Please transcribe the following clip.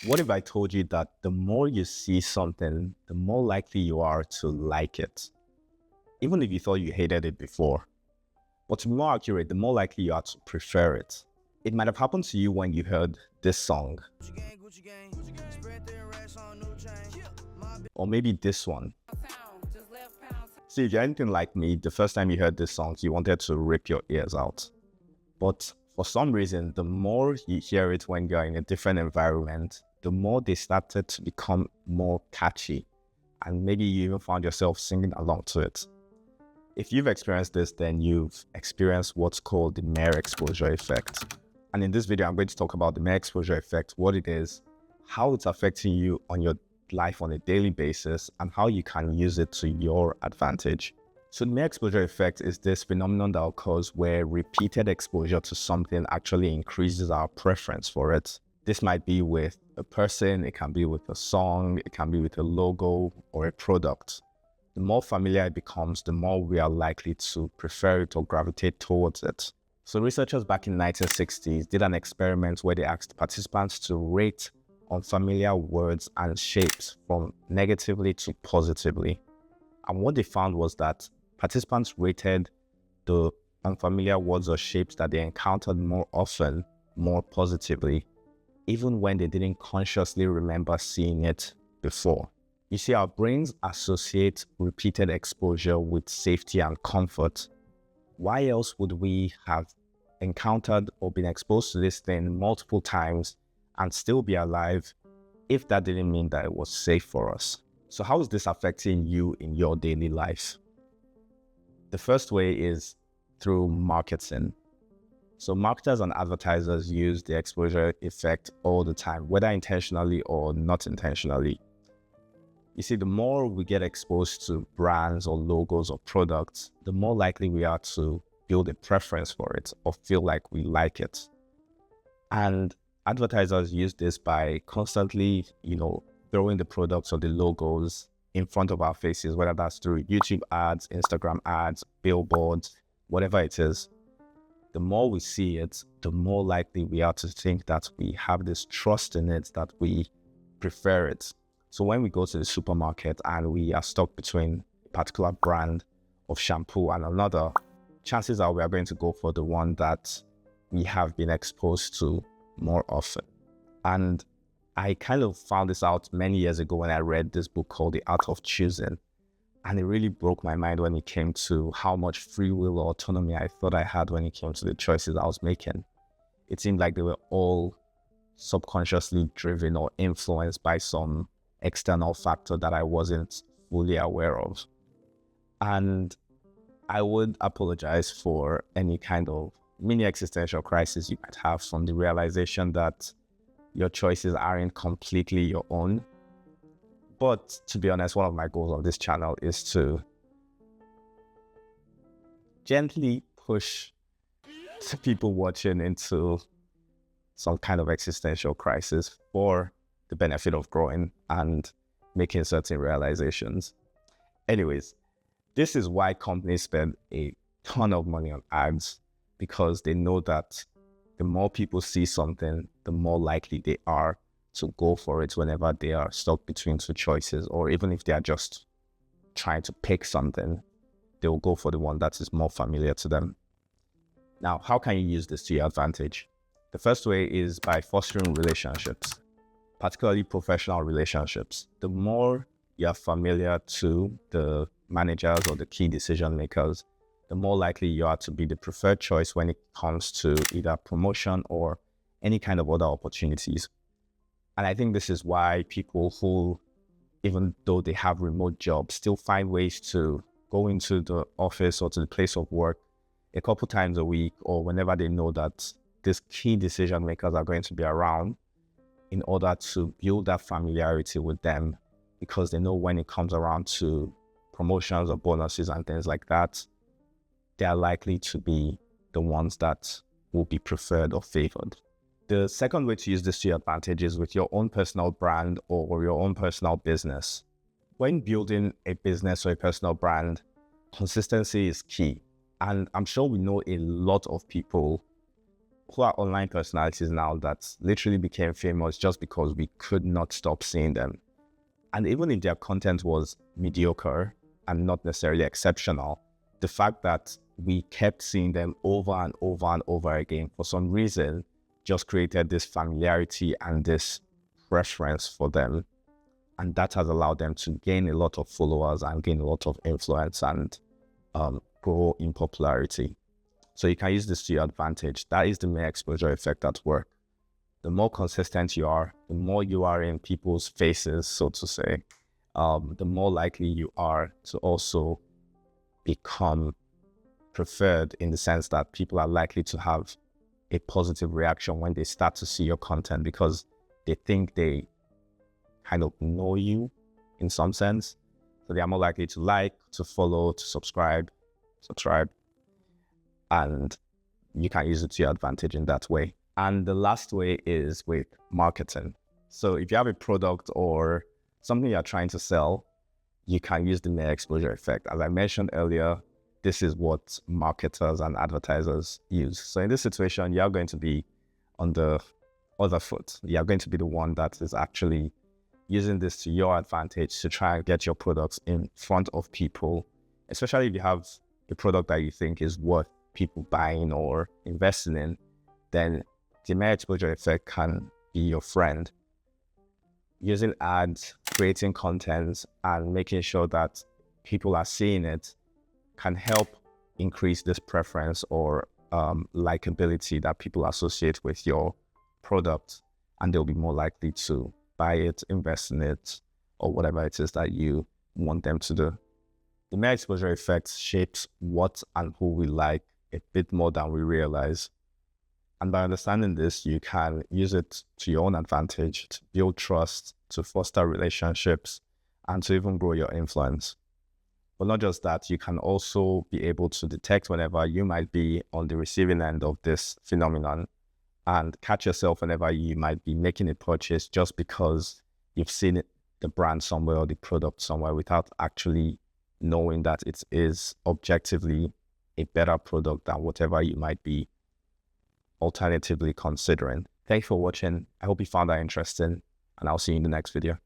What if I told you that the more you see something, the more likely you are to like it, even if you thought you hated it before? But to be more accurate, the more likely you are to prefer it. It might have happened to you when you heard this song, or maybe this one. See, if you're anything like me, the first time you heard this song, you wanted to rip your ears out. But for some reason, the more you hear it when you're in a different environment, the more they started to become more catchy. And maybe you even found yourself singing along to it. If you've experienced this, then you've experienced what's called the mere exposure effect. And in this video, I'm going to talk about the mere exposure effect, what it is, how it's affecting you on your life on a daily basis, and how you can use it to your advantage. So the mere exposure effect is this phenomenon that occurs where repeated exposure to something actually increases our preference for it. This might be with a person, it can be with a song, it can be with a logo or a product. The more familiar it becomes, the more we are likely to prefer it or gravitate towards it. So researchers back in the 1960s did an experiment where they asked participants to rate unfamiliar words and shapes from negatively to positively. And what they found was that participants rated the unfamiliar words or shapes that they encountered more often more positively, even when they didn't consciously remember seeing it before. You see, our brains associate repeated exposure with safety and comfort. Why else would we have encountered or been exposed to this thing multiple times and still be alive if that didn't mean that it was safe for us? So how is this affecting you in your daily life? The first way is through marketing. So marketers and advertisers use the exposure effect all the time, whether intentionally or not intentionally. You see, the more we get exposed to brands or logos or products, the more likely we are to build a preference for it or feel like we like it. And advertisers use this by constantly, throwing the products or the logos in front of our faces, whether that's through YouTube ads, Instagram ads, billboards, whatever it is. The more we see it, the more likely we are to think that we have this trust in it, that we prefer it. So when we go to the supermarket and we are stuck between a particular brand of shampoo and another, chances are we are going to go for the one that we have been exposed to more often. And I kind of found this out many years ago when I read this book called The Art of Choosing. And it really broke my mind when it came to how much free will or autonomy I thought I had when it came to the choices I was making. It seemed like they were all subconsciously driven or influenced by some external factor that I wasn't fully aware of. And I would apologize for any kind of mini existential crisis you might have from the realization that your choices aren't completely your own. But to be honest, one of my goals on this channel is to gently push the people watching into some kind of existential crisis for the benefit of growing and making certain realizations. Anyways, this is why companies spend a ton of money on ads, because they know that the more people see something, the more likely they are to go for it whenever they are stuck between two choices, or even if they are just trying to pick something, they will go for the one that is more familiar to them. Now, how can you use this to your advantage? The first way is by fostering relationships, particularly professional relationships. The more you're familiar to the managers or the key decision makers, the more likely you are to be the preferred choice when it comes to either promotion or any kind of other opportunities. And I think this is why people who, even though they have remote jobs, still find ways to go into the office or to the place of work a couple times a week, or whenever they know that these key decision makers are going to be around, in order to build that familiarity with them, because they know when it comes around to promotions or bonuses and things like that, they are likely to be the ones that will be preferred or favored. The second way to use this to your advantage is with your own personal brand or your own personal business. When building a business or a personal brand, consistency is key. And I'm sure we know a lot of people who are online personalities now that literally became famous just because we could not stop seeing them. And even if their content was mediocre and not necessarily exceptional, the fact that we kept seeing them over and over and over again for some reason just created this familiarity and this preference for them. And that has allowed them to gain a lot of followers and gain a lot of influence and grow in popularity. So you can use this to your advantage. That is the mere exposure effect at work. The more consistent you are, the more you are in people's faces, so to say, the more likely you are to also become preferred, in the sense that people are likely to have a positive reaction when they start to see your content because they think they kind of know you in some sense. So they are more likely to like, to follow, to subscribe, and you can use it to your advantage in that way. And the last way is with marketing. So if you have a product or something you're trying to sell, you can use the mere exposure effect. As I mentioned earlier, this is what marketers and advertisers use. So in this situation, you're going to be on the other foot. You're going to be the one that is actually using this to your advantage to try and get your products in front of people, especially if you have a product that you think is worth people buying or investing in, then the mere exposure effect can be your friend. Using ads, creating content, and making sure that people are seeing it can help increase this preference or likability that people associate with your product, and they'll be more likely to buy it, invest in it, or whatever it is that you want them to do. The mere exposure effect shapes what and who we like a bit more than we realize. And by understanding this, you can use it to your own advantage to build trust, to foster relationships, and to even grow your influence. But not just that, you can also be able to detect whenever you might be on the receiving end of this phenomenon and catch yourself whenever you might be making a purchase just because you've seen it, the brand somewhere or the product somewhere, without actually knowing that it is objectively a better product than whatever you might be alternatively considering. Thanks for watching. I hope you found that interesting, and I'll see you in the next video.